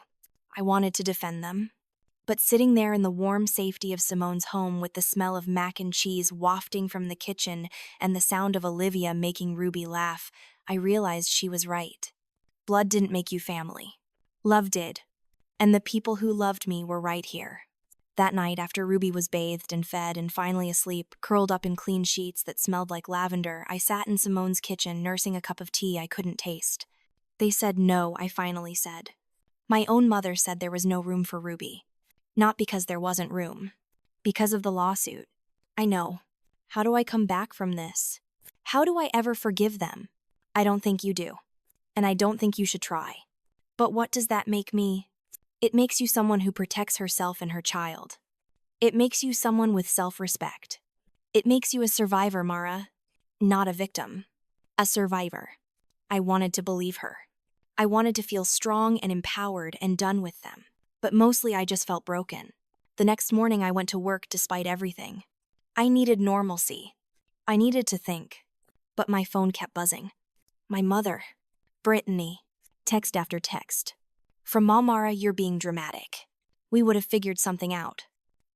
I wanted to defend them. But sitting there in the warm safety of Simone's home with the smell of mac and cheese wafting from the kitchen and the sound of Olivia making Ruby laugh, I realized she was right. Blood didn't make you family. Love did. And the people who loved me were right here. That night, after Ruby was bathed and fed and finally asleep, curled up in clean sheets that smelled like lavender, I sat in Simone's kitchen nursing a cup of tea I couldn't taste. They said no, I finally said. My own mother said there was no room for Ruby. Not because there wasn't room. Because of the lawsuit. I know. How do I come back from this? How do I ever forgive them? I don't think you do. And I don't think you should try. But what does that make me? It makes you someone who protects herself and her child. It makes you someone with self-respect. It makes you a survivor, Mara. Not a victim. A survivor. I wanted to believe her. I wanted to feel strong and empowered and done with them. But mostly I just felt broken. The next morning I went to work despite everything. I needed normalcy. I needed to think. But my phone kept buzzing. My mother. Brittany. Text after text. From Mom, Mara, you're being dramatic. We would have figured something out.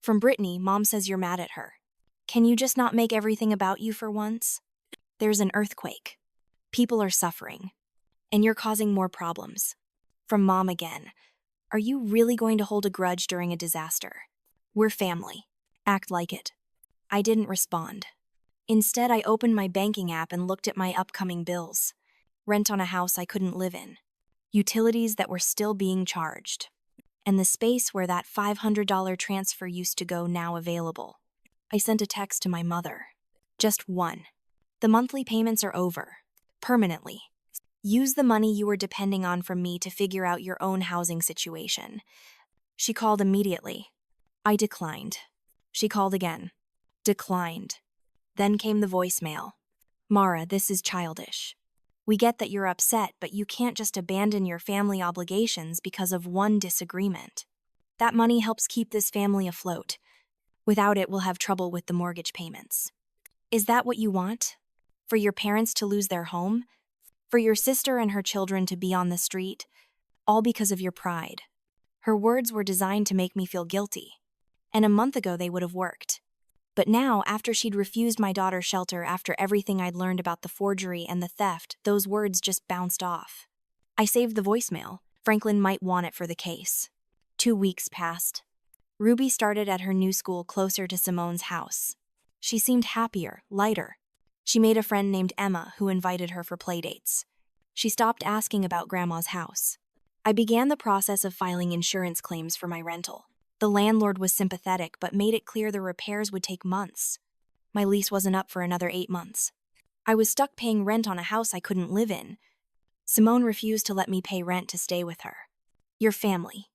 From Brittany, Mom says you're mad at her. Can you just not make everything about you for once? There's an earthquake. People are suffering. And you're causing more problems. From Mom again. Are you really going to hold a grudge during a disaster? We're family. Act like it. I didn't respond. Instead, I opened my banking app and looked at my upcoming bills. Rent on a house I couldn't live in. Utilities that were still being charged. And the space where that $500 transfer used to go now available. I sent a text to my mother. Just one. The monthly payments are over. Permanently. Use the money you were depending on from me to figure out your own housing situation. She called immediately. I declined. She called again. Declined. Then came the voicemail. Mara, this is childish. We get that you're upset, but you can't just abandon your family obligations because of one disagreement. That money helps keep this family afloat. Without it, we'll have trouble with the mortgage payments. Is that what you want? For your parents to lose their home? For your sister and her children to be on the street? All because of your pride. Her words were designed to make me feel guilty. And a month ago they would have worked. But now, after she'd refused my daughter shelter after everything I'd learned about the forgery and the theft, those words just bounced off. I saved the voicemail. Franklin might want it for the case. 2 weeks passed. Ruby started at her new school closer to Simone's house. She seemed happier, lighter. She made a friend named Emma who invited her for playdates. She stopped asking about Grandma's house. I began the process of filing insurance claims for my rental. The landlord was sympathetic but made it clear the repairs would take months. My lease wasn't up for another 8 months. I was stuck paying rent on a house I couldn't live in. Simone refused to let me pay rent to stay with her. Your family.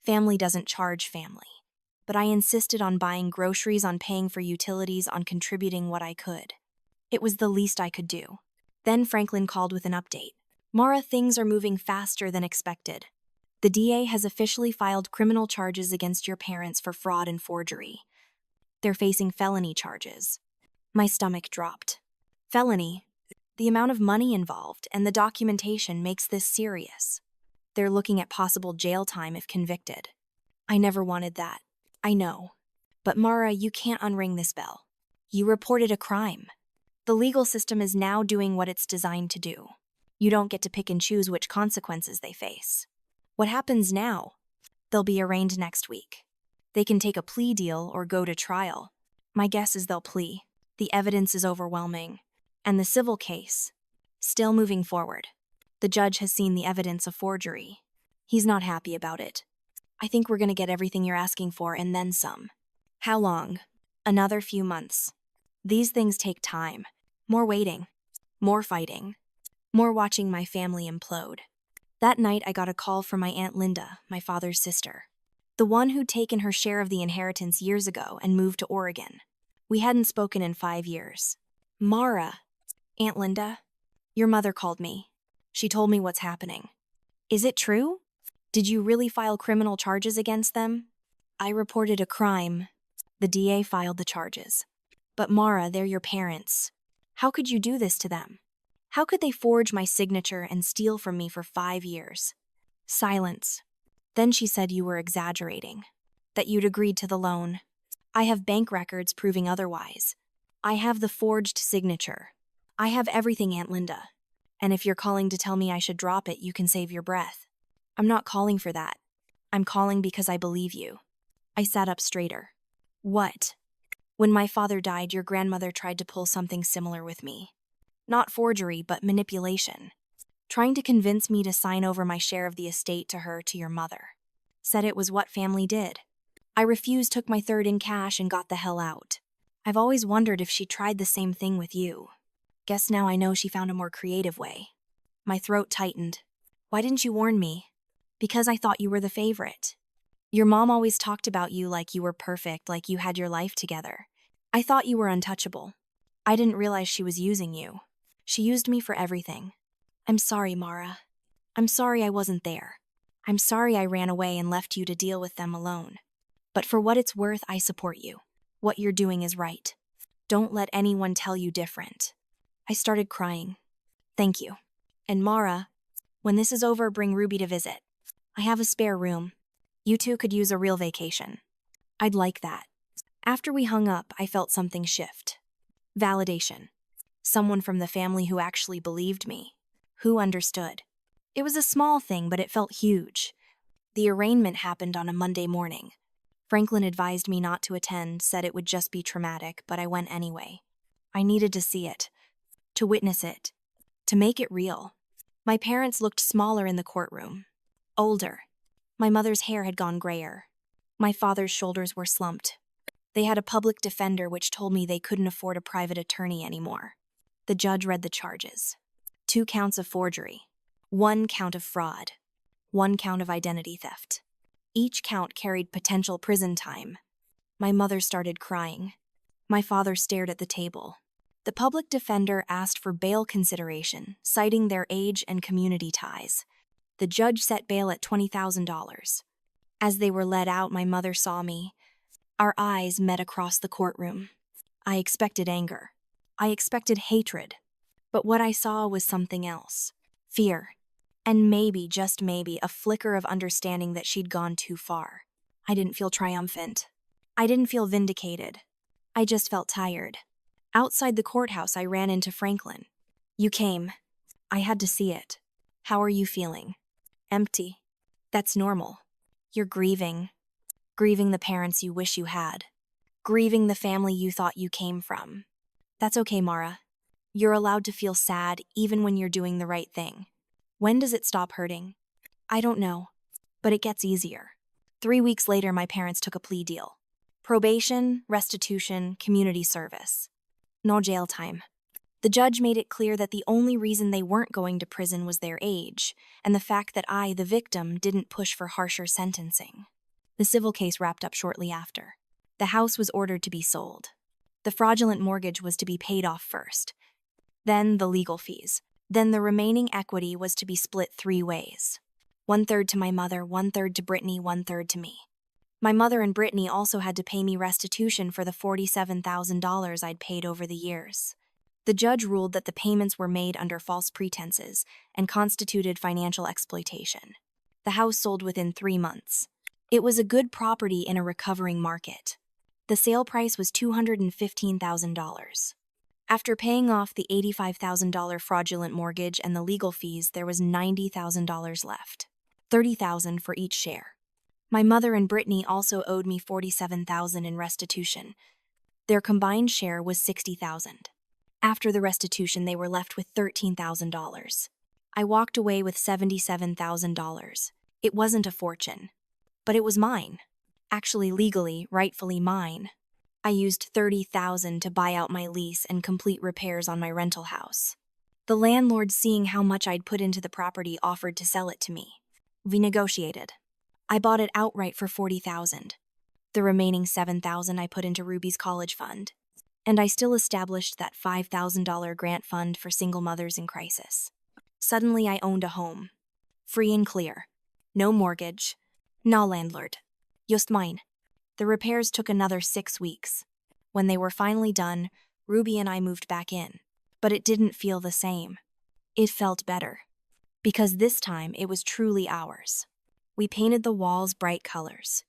Family doesn't charge family. But I insisted on buying groceries, on paying for utilities, on contributing what I could. It was the least I could do. Then Franklin called with an update. Mara, things are moving faster than expected. The DA has officially filed criminal charges against your parents for fraud and forgery. They're facing felony charges. My stomach dropped. Felony? The amount of money involved and the documentation makes this serious. They're looking at possible jail time if convicted. I never wanted that. I know. But Mara, you can't unring this bell. You reported a crime. The legal system is now doing what it's designed to do. You don't get to pick and choose which consequences they face. What happens now? They'll be arraigned next week. They can take a plea deal or go to trial. My guess is they'll plea. The evidence is overwhelming. And the civil case? Still moving forward. The judge has seen the evidence of forgery. He's not happy about it. I think we're going to get everything you're asking for and then some. How long? Another few months. These things take time. More waiting. More fighting. More watching my family implode. That night I got a call from my Aunt Linda, my father's sister. The one who'd taken her share of the inheritance years ago and moved to Oregon. We hadn't spoken in 5 years. Mara. Aunt Linda? Your mother called me. She told me what's happening. Is it true? Did you really file criminal charges against them? I reported a crime. The DA filed the charges. But Mara, they're your parents. How could you do this to them? How could they forge my signature and steal from me for 5 years? Silence. Then she said you were exaggerating. That you'd agreed to the loan. I have bank records proving otherwise. I have the forged signature. I have everything, Aunt Linda. And if you're calling to tell me I should drop it, you can save your breath. I'm not calling for that. I'm calling because I believe you. I sat up straighter. What? When my father died, your grandmother tried to pull something similar with me. Not forgery, but manipulation. Trying to convince me to sign over my share of the estate to her, to your mother. Said it was what family did. I refused, took my third in cash, and got the hell out. I've always wondered if she tried the same thing with you. Guess now I know she found a more creative way. My throat tightened. Why didn't you warn me? Because I thought you were the favorite. Your mom always talked about you like you were perfect, like you had your life together. I thought you were untouchable. I didn't realize she was using you. She used me for everything. I'm sorry, Mara. I'm sorry I wasn't there. I'm sorry I ran away and left you to deal with them alone. But for what it's worth, I support you. What you're doing is right. Don't let anyone tell you different. I started crying. Thank you. And Mara, when this is over, bring Ruby to visit. I have a spare room. You two could use a real vacation. I'd like that. After we hung up, I felt something shift. Validation. Someone from the family who actually believed me. Who understood. It was a small thing, but it felt huge. The arraignment happened on a Monday morning. Franklin advised me not to attend, said it would just be traumatic, but I went anyway. I needed to see it. To witness it. To make it real. My parents looked smaller in the courtroom. Older. My mother's hair had gone grayer. My father's shoulders were slumped. They had a public defender which told me they couldn't afford a private attorney anymore. The judge read the charges. 2 counts of forgery. 1 count of fraud. 1 count of identity theft. Each count carried potential prison time. My mother started crying. My father stared at the table. The public defender asked for bail consideration, citing their age and community ties. The judge set bail at $20,000. As they were led out, my mother saw me. Our eyes met across the courtroom. I expected anger. I expected hatred. But what I saw was something else. Fear. And maybe, just maybe, a flicker of understanding that she'd gone too far. I didn't feel triumphant. I didn't feel vindicated. I just felt tired. Outside the courthouse, I ran into Franklin. You came. I had to see it. How are you feeling? Empty. That's normal. You're grieving. Grieving the parents you wish you had. Grieving the family you thought you came from. That's okay, Mara. You're allowed to feel sad even when you're doing the right thing. When does it stop hurting? I don't know, but it gets easier. 3 weeks later, my parents took a plea deal. Probation, restitution, community service. No jail time. The judge made it clear that the only reason they weren't going to prison was their age, and the fact that I, the victim, didn't push for harsher sentencing. The civil case wrapped up shortly after. The house was ordered to be sold. The fraudulent mortgage was to be paid off first. Then the legal fees. Then the remaining equity was to be split 3 ways. 1/3 to my mother, 1/3 to Brittany, 1/3 to me. My mother and Brittany also had to pay me restitution for the $47,000 I'd paid over the years. The judge ruled that the payments were made under false pretenses and constituted financial exploitation. The house sold within 3 months. It was a good property in a recovering market. The sale price was $215,000. After paying off the $85,000 fraudulent mortgage and the legal fees, there was $90,000 left. $30,000 for each share. My mother and Brittany also owed me $47,000 in restitution. Their combined share was $60,000. After the restitution, they were left with $13,000. I walked away with $77,000. It wasn't a fortune, but it was mine. Actually, legally, rightfully mine. I used $30,000 to buy out my lease and complete repairs on my rental house. The landlord, seeing how much I'd put into the property, offered to sell it to me. We negotiated. I bought it outright for $40,000. The remaining $7,000 I put into Ruby's college fund. And I still established that $5,000 grant fund for single mothers in crisis. Suddenly I owned a home. Free and clear. No mortgage. No landlord. Just mine. The repairs took another 6 weeks. When they were finally done, Ruby and I moved back in. But it didn't feel the same. It felt better. Because this time it was truly ours. We painted the walls bright colors.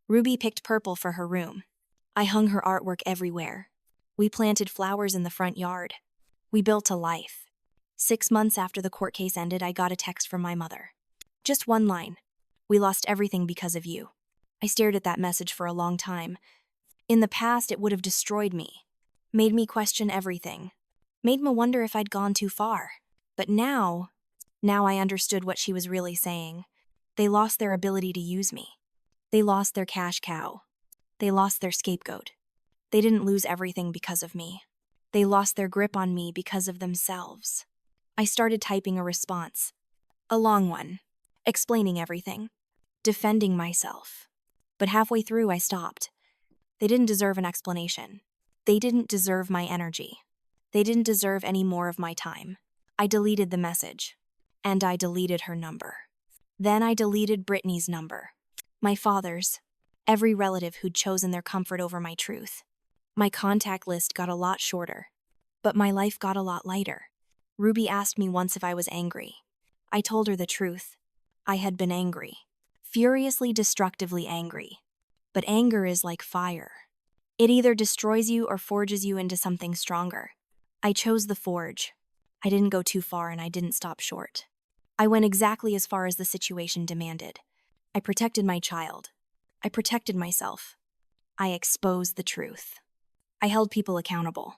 Ruby picked purple for her room. I hung her artwork everywhere. We planted flowers in the front yard. We built a life. 6 months after the court case ended, I got a text from my mother. Just one line. We lost everything because of you. I stared at that message for a long time. In the past, it would have destroyed me, made me question everything, made me wonder if I'd gone too far. But now I understood what she was really saying. They lost their ability to use me. They lost their cash cow. They lost their scapegoat. They didn't lose everything because of me. They lost their grip on me because of themselves. I started typing a response, a long one, explaining everything, defending myself. But halfway through, I stopped. They didn't deserve an explanation. They didn't deserve my energy. They didn't deserve any more of my time. I deleted the message. And I deleted her number. Then I deleted Brittany's number. My father's. Every relative who'd chosen their comfort over my truth. My contact list got a lot shorter. But my life got a lot lighter. Ruby asked me once if I was angry. I told her the truth. I had been angry. Furiously, destructively angry. But anger is like fire. It either destroys you or forges you into something stronger. I chose the forge. I didn't go too far and I didn't stop short. I went exactly as far as the situation demanded. I protected my child. I protected myself. I exposed the truth. I held people accountable.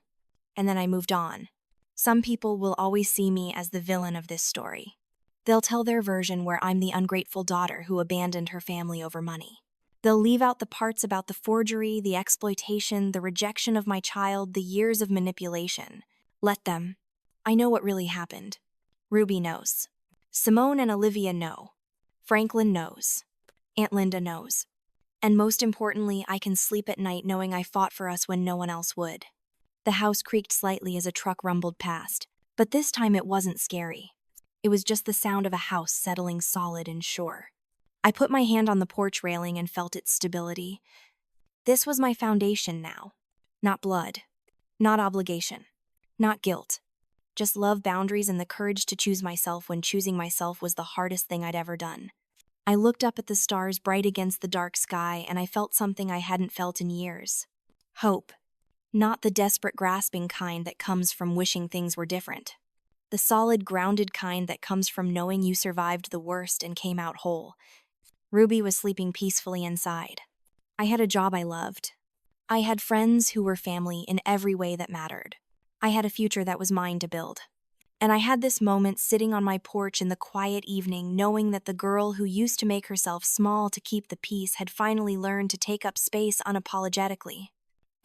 And then I moved on. Some people will always see me as the villain of this story. They'll tell their version where I'm the ungrateful daughter who abandoned her family over money. They'll leave out the parts about the forgery, the exploitation, the rejection of my child, the years of manipulation. Let them. I know what really happened. Ruby knows. Simone and Olivia know. Franklin knows. Aunt Linda knows. And most importantly, I can sleep at night knowing I fought for us when no one else would. The house creaked slightly as a truck rumbled past, but this time it wasn't scary. It was just the sound of a house settling solid and sure. I put my hand on the porch railing and felt its stability. This was my foundation now. Not blood. Not obligation. Not guilt. Just love, boundaries, and the courage to choose myself when choosing myself was the hardest thing I'd ever done. I looked up at the stars bright against the dark sky, and I felt something I hadn't felt in years. Hope. Not the desperate grasping kind that comes from wishing things were different. The solid, grounded kind that comes from knowing you survived the worst and came out whole. Ruby was sleeping peacefully inside. I had a job I loved. I had friends who were family in every way that mattered. I had a future that was mine to build. And I had this moment sitting on my porch in the quiet evening, knowing that the girl who used to make herself small to keep the peace had finally learned to take up space unapologetically.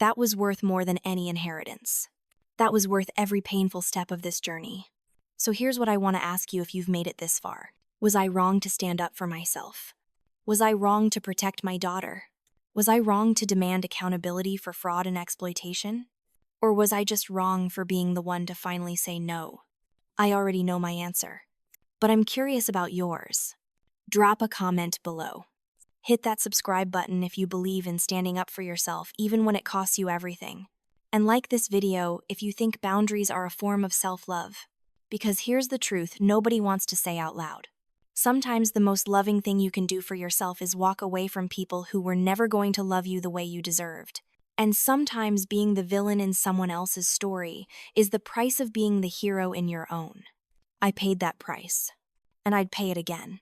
That was worth more than any inheritance. That was worth every painful step of this journey. So here's what I want to ask you if you've made it this far. Was I wrong to stand up for myself? Was I wrong to protect my daughter? Was I wrong to demand accountability for fraud and exploitation? Or was I just wrong for being the one to finally say no? I already know my answer, but I'm curious about yours. Drop a comment below. Hit that subscribe button if you believe in standing up for yourself, even when it costs you everything. And like this video if you think boundaries are a form of self-love. Because here's the truth nobody wants to say out loud. Sometimes the most loving thing you can do for yourself is walk away from people who were never going to love you the way you deserved. And sometimes being the villain in someone else's story is the price of being the hero in your own. I paid that price, and I'd pay it again.